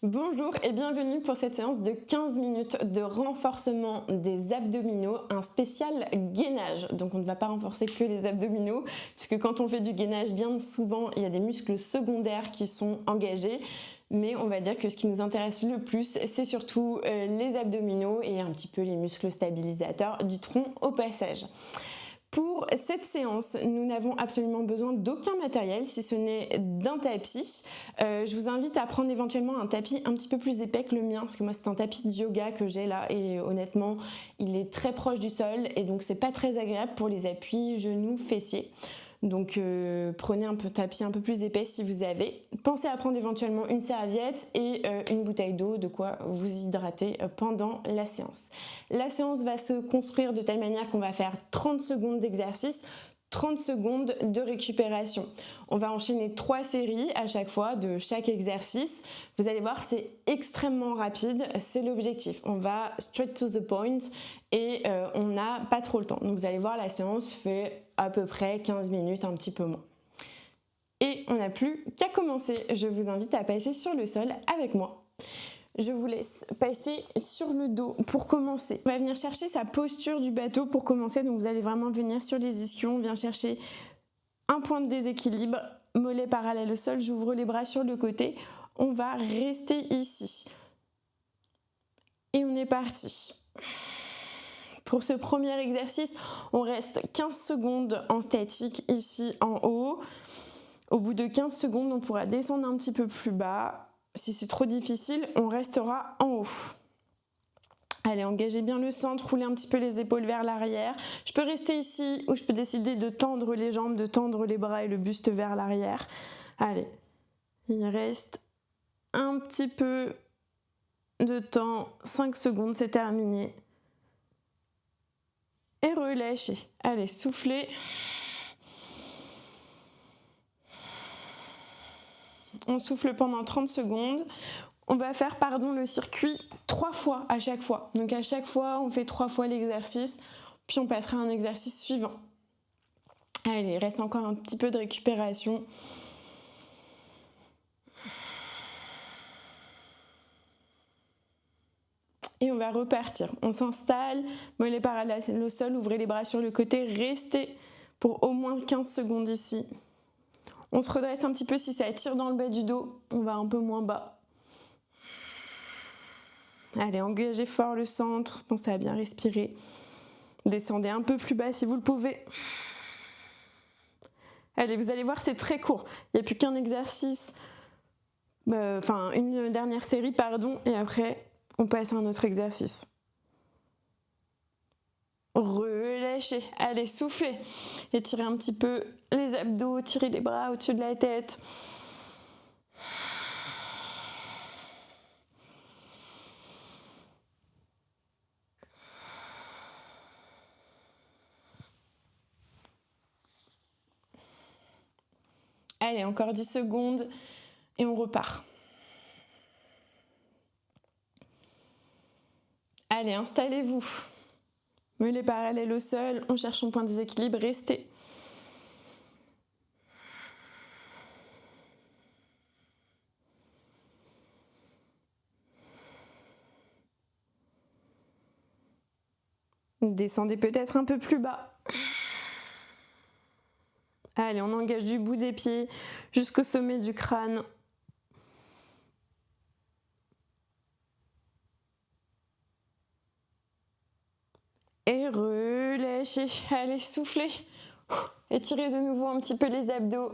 Bonjour et bienvenue pour cette séance de 15 minutes de renforcement des abdominaux, un spécial gainage. Donc on ne va pas renforcer que les abdominaux, puisque quand on fait du gainage, bien souvent il y a des muscles secondaires qui sont engagés. Mais on va dire que ce qui nous intéresse le plus, c'est surtout les abdominaux et un petit peu les muscles stabilisateurs du tronc au passage. Pour cette séance, nous n'avons absolument besoin d'aucun matériel, si ce n'est d'un tapis. Je vous invite à prendre éventuellement un tapis un petit peu plus épais que le mien, parce que moi c'est un tapis de yoga que j'ai là, et honnêtement, il est très proche du sol, et donc c'est pas très agréable pour les appuis genoux, fessiers. Donc prenez un tapis un peu plus épais si vous avez. Pensez à prendre éventuellement une serviette et une bouteille d'eau, de quoi vous hydrater pendant la séance. La séance va se construire de telle manière qu'on va faire 30 secondes d'exercice, 30 secondes de récupération. On va enchaîner 3 séries à chaque fois de chaque exercice. Vous allez voir, c'est extrêmement rapide, c'est l'objectif. On va straight to the point et on n'a pas trop le temps. Donc vous allez voir, la séance fait à peu près 15 minutes, un petit peu moins. Et on n'a plus qu'à commencer. Je vous invite à passer sur le sol avec moi. Je vous laisse passer sur le dos pour commencer. On va venir chercher sa posture du bateau pour commencer. Donc vous allez vraiment venir sur les ischions. On vient chercher un point de déséquilibre, mollet parallèle au sol. J'ouvre les bras sur le côté. On va rester ici. Et on est parti. Pour ce premier exercice, on reste 15 secondes en statique ici en haut. Au bout de 15 secondes, on pourra descendre un petit peu plus bas. Si c'est trop difficile, on restera en haut. Allez, engagez bien le centre, roulez un petit peu les épaules vers l'arrière. Je peux rester ici ou je peux décider de tendre les jambes, de tendre les bras et le buste vers l'arrière. Allez, il reste un petit peu de temps, 5 secondes, c'est terminé. Et relâchez. Allez, soufflez. On souffle pendant 30 secondes. On va faire le circuit 3 fois à chaque fois. Donc à chaque fois, on fait 3 fois l'exercice, puis on passera à un exercice suivant. Allez, il reste encore un petit peu de récupération. Et on va repartir. On s'installe, mollet parallèle au sol, ouvrez les bras sur le côté, restez pour au moins 15 secondes ici. On se redresse un petit peu si ça tire dans le bas du dos, on va un peu moins bas. Allez, engagez fort le centre, pensez à bien respirer. Descendez un peu plus bas si vous le pouvez. Allez, vous allez voir, c'est très court. Il n'y a plus qu'un exercice, une dernière série, et après, on passe à un autre exercice. Relâchez, allez, soufflez. Étirez un petit peu les abdos, tirez les bras au-dessus de la tête. Allez, encore 10 secondes et on repart. Allez, installez-vous. Mollet parallèle au sol, on cherche son point de déséquilibre, restez. Descendez peut-être un peu plus bas. Allez, on engage du bout des pieds jusqu'au sommet du crâne. Et relâchez. Allez, soufflez. Étirez de nouveau un petit peu les abdos.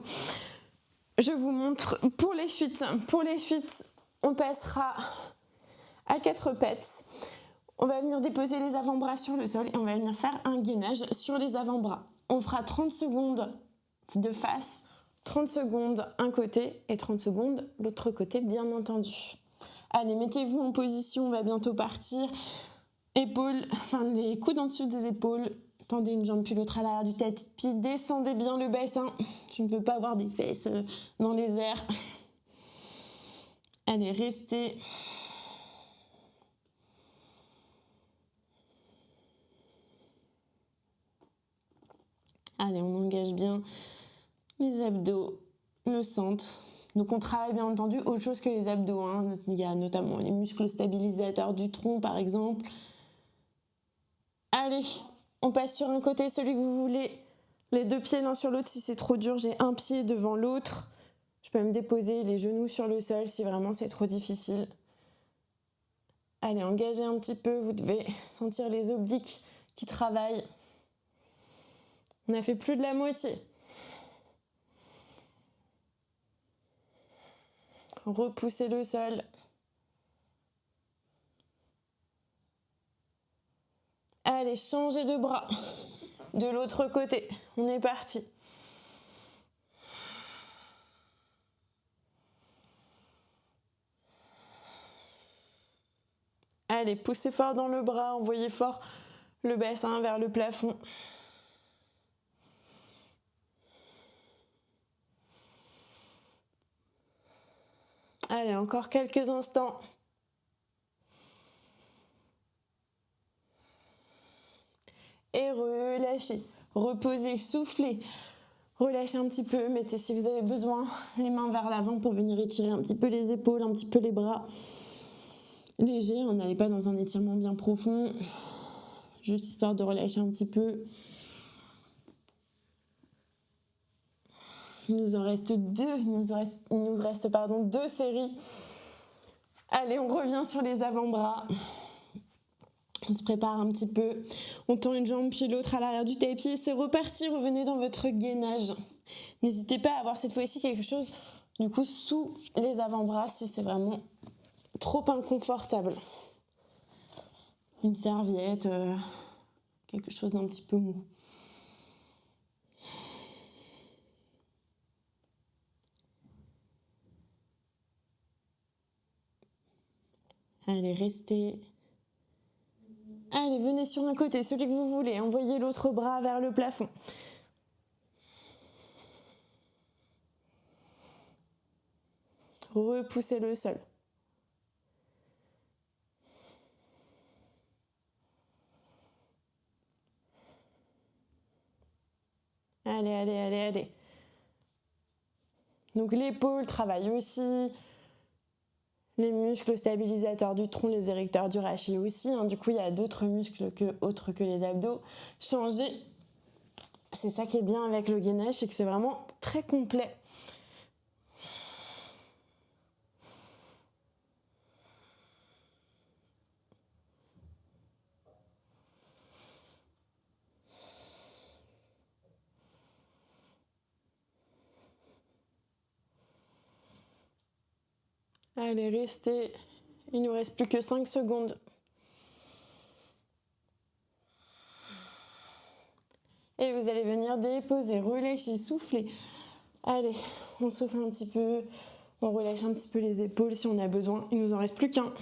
Je vous montre pour les suites. Pour les suites, on passera à 4 pattes. On va venir déposer les avant-bras sur le sol et on va venir faire un gainage sur les avant-bras. On fera 30 secondes de face, 30 secondes un côté et 30 secondes l'autre côté, bien entendu. Allez, mettez-vous en position, on va bientôt partir. Les coudes en dessous des épaules. Tendez une jambe puis l'autre à l'arrière du tapis. Descendez bien le bassin. Je ne veux pas avoir des fesses dans les airs. Allez, restez. Allez, on engage bien les abdos, le centre. Donc on travaille bien entendu autre chose que les abdos, hein. Il y a notamment les muscles stabilisateurs du tronc par exemple. Allez, on passe sur un côté, celui que vous voulez. Les 2 pieds l'un sur l'autre, si c'est trop dur, j'ai un pied devant l'autre. Je peux me déposer les genoux sur le sol si vraiment c'est trop difficile. Allez, engagez un petit peu, vous devez sentir les obliques qui travaillent. On a fait plus de la moitié. Repoussez le sol. Allez, changez de bras. De l'autre côté, on est parti. Allez, poussez fort dans le bras, envoyez fort le bassin vers le plafond. Allez, encore quelques instants. Et relâchez. Reposez, soufflez. Relâchez un petit peu, mettez si vous avez besoin les mains vers l'avant pour venir étirer un petit peu les épaules, un petit peu les bras. Léger, on n'allait pas dans un étirement bien profond, juste histoire de relâcher un petit peu. Il nous reste deux séries. Allez, on revient sur les avant-bras. On se prépare un petit peu. On tend une jambe puis l'autre à l'arrière du tapis. C'est reparti, revenez dans votre gainage. N'hésitez pas à avoir cette fois-ci quelque chose du coup sous les avant-bras si c'est vraiment trop inconfortable. Une serviette, quelque chose d'un petit peu mou. Allez, restez. Allez, venez sur un côté, celui que vous voulez. Envoyez l'autre bras vers le plafond. Repoussez le sol. Allez, allez, allez, allez. Donc l'épaule travaille aussi. Les muscles stabilisateurs du tronc, les érecteurs du rachis aussi. Du coup, il y a d'autres muscles autres que les abdos. Changez. C'est ça qui est bien avec le gainage, c'est que c'est vraiment très complet. Allez, restez. Il nous reste plus que 5 secondes. Et vous allez venir déposer, relâcher, souffler. Allez, on souffle un petit peu. On relâche un petit peu les épaules si on a besoin. Il nous en reste plus qu'un.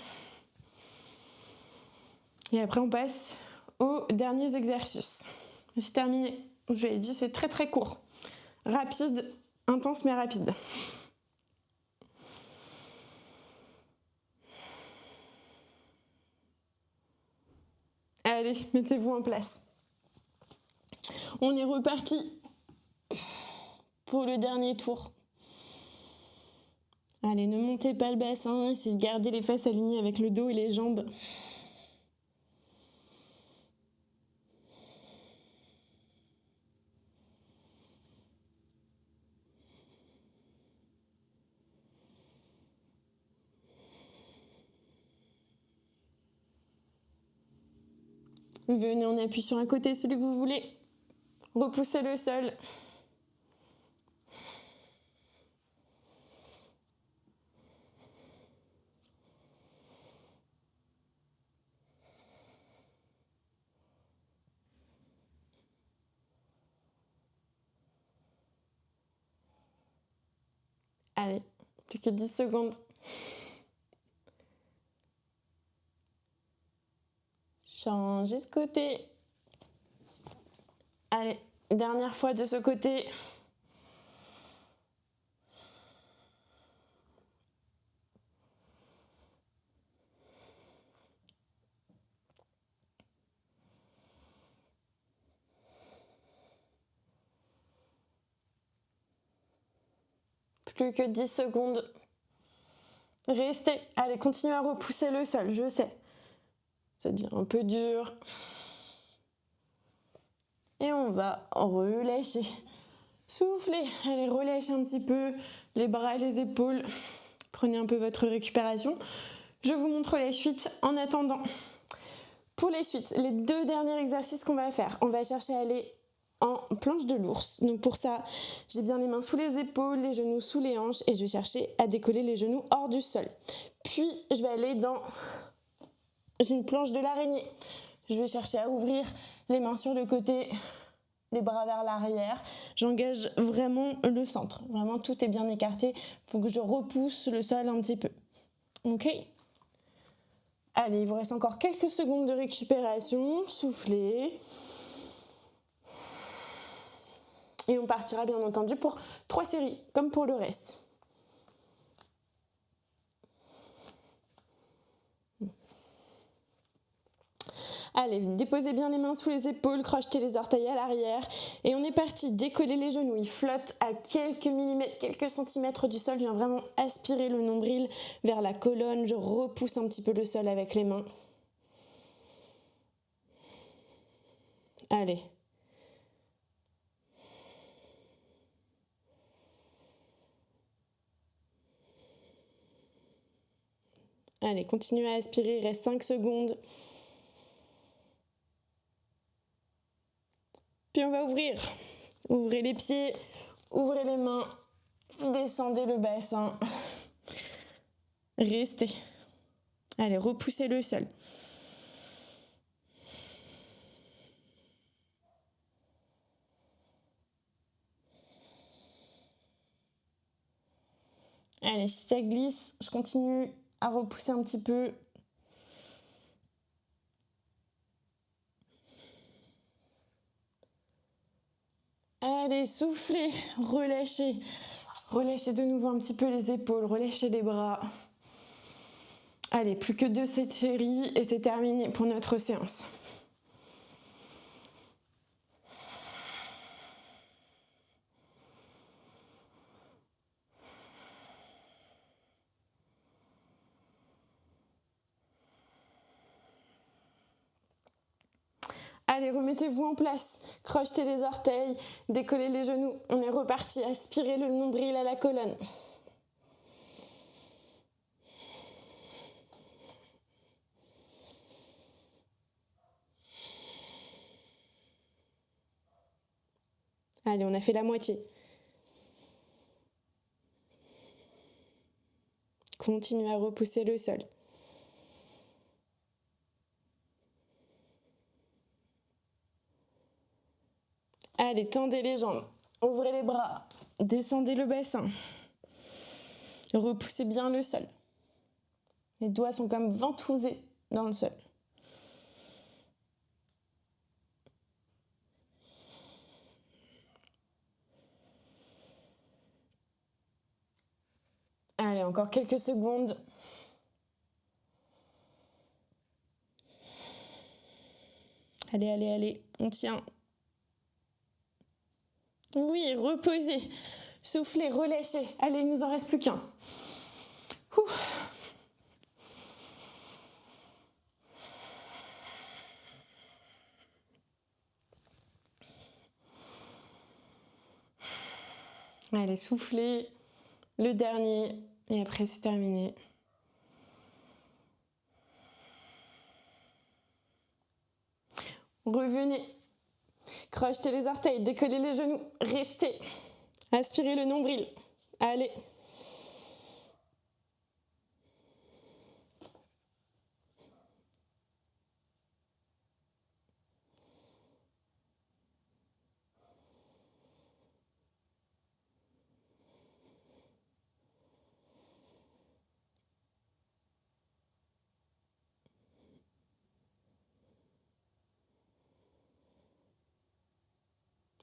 Et après, on passe aux derniers exercices. C'est terminé. Je l'ai dit, c'est très très court. Rapide, intense mais rapide. Allez, mettez-vous en place. On est reparti pour le dernier tour. Allez, ne montez pas le bassin, essayez de garder les fesses alignées avec le dos et les jambes. Venez, on appuie sur un côté, celui que vous voulez. Repoussez le sol. Allez, plus que 10 secondes. Changez de côté. Allez, dernière fois de ce côté. Plus que 10 secondes. Restez. Allez, continuez à repousser le sol, je sais. Ça devient un peu dur. Et on va relâcher. Soufflez. Allez, relâchez un petit peu les bras et les épaules. Prenez un peu votre récupération. Je vous montre les suites en attendant. Pour les suites, les 2 derniers exercices qu'on va faire, on va chercher à aller en planche de l'ours. Donc pour ça, j'ai bien les mains sous les épaules, les genoux sous les hanches et je vais chercher à décoller les genoux hors du sol. Puis, je vais aller dans une planche de l'araignée. Je vais chercher à ouvrir les mains sur le côté, les bras vers l'arrière. J'engage vraiment le centre. Vraiment, tout est bien écarté. Il faut que je repousse le sol un petit peu. Ok ? Allez, il vous reste encore quelques secondes de récupération. Soufflez. Et on partira bien entendu pour 3 séries, comme pour le reste. Allez, déposez bien les mains sous les épaules, crochetez les orteils à l'arrière. Et on est parti, décoller les genoux. Ils flottent à quelques millimètres, quelques centimètres du sol. Je viens vraiment aspirer le nombril vers la colonne. Je repousse un petit peu le sol avec les mains. Allez. Allez, continuez à aspirer, il reste 5 secondes. Puis on va ouvrir. Ouvrez les pieds, ouvrez les mains, descendez le bassin. Restez. Allez, repoussez le sol. Allez, si ça glisse, je continue à repousser un petit peu. Allez, soufflez, relâchez. Relâchez de nouveau un petit peu les épaules, relâchez les bras. Allez, plus que 2 séries et c'est terminé pour notre séance. Allez, remettez-vous en place, crochetez les orteils, décollez les genoux. On est reparti, aspirez le nombril à la colonne. Allez, on a fait la moitié. Continuez à repousser le sol. Allez, tendez les jambes, ouvrez les bras, descendez le bassin. Repoussez bien le sol. Les doigts sont comme ventousés dans le sol. Allez, encore quelques secondes. Allez, allez, allez, on tient. Oui, reposez, soufflez, relâchez. Allez, il nous en reste plus qu'un. Allez, soufflez. Le dernier. Et après, c'est terminé. Revenez. Crochetez les orteils, décollez les genoux. Restez. Aspirez le nombril. Allez.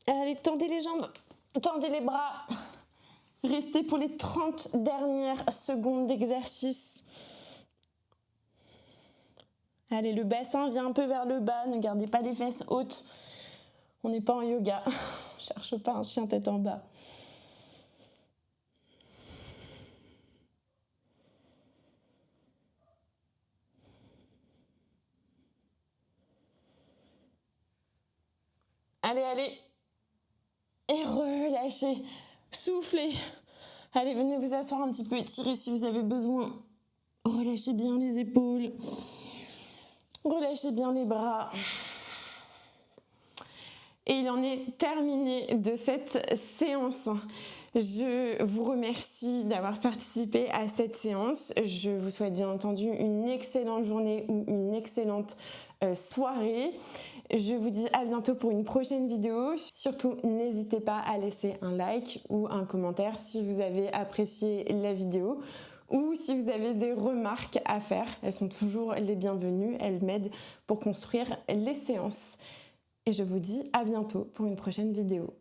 Allez, tendez les jambes, tendez les bras. Restez pour les 30 dernières secondes d'exercice. Allez, le bassin vient un peu vers le bas, ne gardez pas les fesses hautes. On n'est pas en yoga, cherche pas un chien tête en bas. Allez, allez. Et relâchez. Soufflez. Allez, venez vous asseoir un petit peu, étirez si vous avez besoin. Relâchez bien les épaules. Relâchez bien les bras. Et il en est terminé de cette séance. Je vous remercie d'avoir participé à cette séance. Je vous souhaite bien entendu une excellente journée ou une excellente soirée. Je vous dis à bientôt pour une prochaine vidéo. Surtout, n'hésitez pas à laisser un like ou un commentaire si vous avez apprécié la vidéo ou si vous avez des remarques à faire. Elles sont toujours les bienvenues. Elles m'aident pour construire les séances. Et je vous dis à bientôt pour une prochaine vidéo.